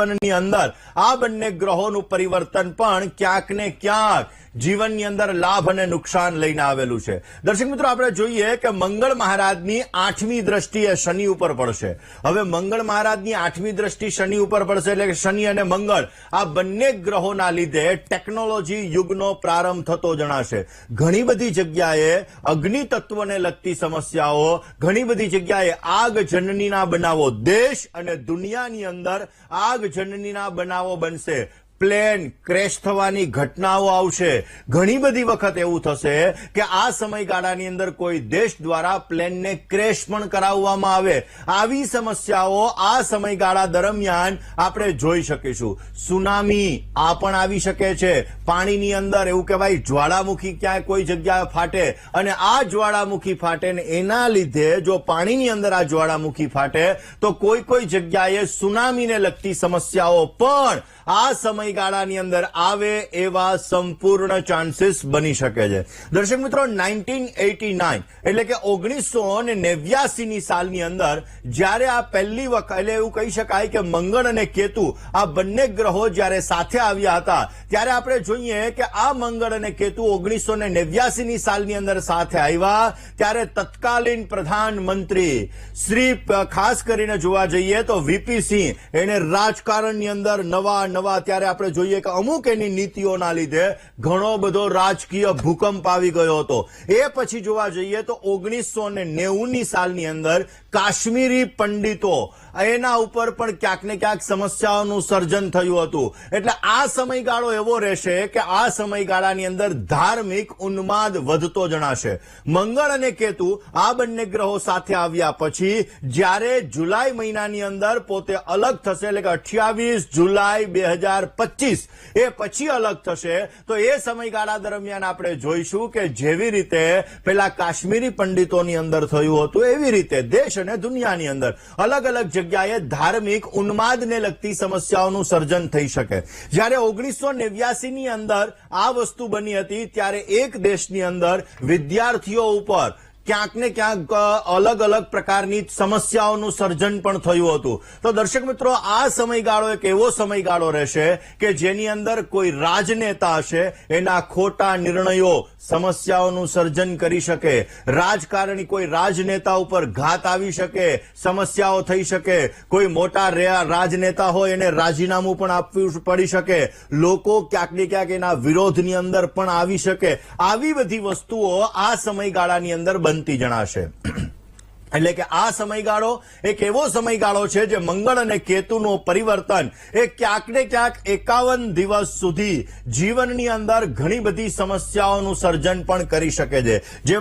જીવનની અંદર આ બંને ગ્રહોનું પરિવર્તન પણ ક્યાંક ને ક્યાંક જીવનની અંદર લાભ અને નુકસાન લઈને આવેલું છે। દર્શક મિત્રો, આપણે જોઈએ કે મંગળ મહારાજની 8મી દ્રષ્ટિ એ શનિ ઉપર પડશે। હવે મંગળ મહારાજની 8મી દ્રષ્ટિ શનિ ઉપર પડશે એટલે કે શનિ અને મંગળ આ બંને ગ્રહોના લીધે ટેકનોલોજી યુગનો પ્રારંભ થતો જણાશે। ઘણી બધી જગ્યાએ અગ્નિ તત્વને લગતી સમસ્યાઓ, ઘણી બધી જગ્યાએ આગ જનનીના બનાવો, દેશ અને દુનિયાની અંદર આગ જનનીના બનાવો બનશે। પ્લેન ક્રેશ થવાની ઘટનાઓ આવશે। ઘણી બધી વખત એવું થશે કે આ સમયગાળાની અંદર કોઈ દેશ દ્વારા પ્લેનને ક્રેશ પણ કરાવવામાં આવે। આવી સમસ્યાઓ આ સમયગાળા દરમિયાન આપણે જોઈ શકીશું। સુનામી આ પણ આવી શકે છે। પાણીની અંદર એવું કહેવાય જ્વાળામુખી ક્યાંય કોઈ જગ્યાએ ફાટે અને આ જ્વાળામુખી ફાટે ને એના લીધે જો પાણીની અંદર આ જ્વાળામુખી ફાટે તો કોઈ જગ્યાએ સુનામીને લગતી સમસ્યાઓ પણ આ સમયગાળાની અંદર આવે એવા સંપૂર્ણ ચાન્સીસ બની શકે છે। દર્શક મિત્રો, 1989 એટલે કે 1989 ની સાલની અંદર જ્યારે આ પહેલી વખત એટલે એવું કહી શકાય કે મંગળ અને કેતુ આ બંને ગ્રહો જ્યારે સાથે આવ્યા હતા ત્યારે આપણે જોઈએ કે આ મંગળ અને કેતુ 1989 ની સાલની અંદર સાથે આવ્યા ત્યારે તત્કાલીન પ્રધાનમંત્રી શ્રી ખાસ કરીને જોવા જઈએ તો વીપી સિંહ એને રાજકારણની અંદર નવા ત્યારે આપણે જોઈએ કે અમુક એની નીતિઓના લીધે ઘણો બધો રાજકીય ભૂકંપ આવી ગયો હતો। એ પછી જોવા જઈએ તો 1990 ની સાલની અંદર કાશ્મીરી પંડિતો એના ઉપર પણ ક્યાંક ને ક્યાંક સમસ્યાઓનું સર્જન થયું હતું। એટલે આ સમયગાળો એવો રહેશે કે આ સમયગાળાની અંદર ધાર્મિક ઉન્માદ વધતો જણાશે। મંગળ અને કેતુ આ બંને ગ્રહો સાથે આવ્યા પછી જ્યારે જુલાઈ મહિનાની અંદર પોતે અલગ થશે એટલે કે 28 જુલાઈ 2025 એ પછી અલગ થશે તો એ સમયગાળા દરમિયાન આપણે જોઈશું કે જેવી રીતે પેલા કાશ્મીરી પંડિતોની અંદર થયું હતું એવી રીતે દેશ અને દુનિયાની અંદર અલગ અલગ જગ્યાએ ધાર્મિક ઉન્માદને લગતી સમસ્યાઓનું સર્જન થઈ શકે। જ્યારે 1989 ની અંદર આ વસ્તુ બની હતી ત્યારે એક દેશની અંદર વિદ્યાર્થીઓ ઉપર ક્યાંક ને ક્યાંક અલગ અલગ પ્રકારની સમસ્યાઓનું સર્જન પણ થયું હતું। તો દર્શક મિત્રો, આ સમયગાળો એક એવો સમયગાળો રહેશે કે જેની અંદર કોઈ રાજનેતા હશે એના ખોટા નિર્ણયો સમસ્યાઓનું સર્જન કરી શકે। રાજકારણી કોઈ રાજનેતા ઉપર ઘાત આવી શકે, સમસ્યાઓ થઈ શકે। કોઈ મોટા રાજનેતા હોય એને રાજીનામું પણ આપવું પડી શકે। લોકો ક્યાંક ને ક્યાંક એના વિરોધની અંદર પણ આવી શકે। આવી બધી વસ્તુઓ આ સમયગાળાની અંદર બનતી જણાશે। એટલે કે આ સમયગાળો એક એવો સમયગાળો છે જે મંગળ અને કેતુનું પરિવર્તન એ ક્યાંક ને ક્યાંક 51 દિવસ સુધી જીવનની અંદર ઘણી બધી સમસ્યાઓનું સર્જન પણ કરી શકે છે। જે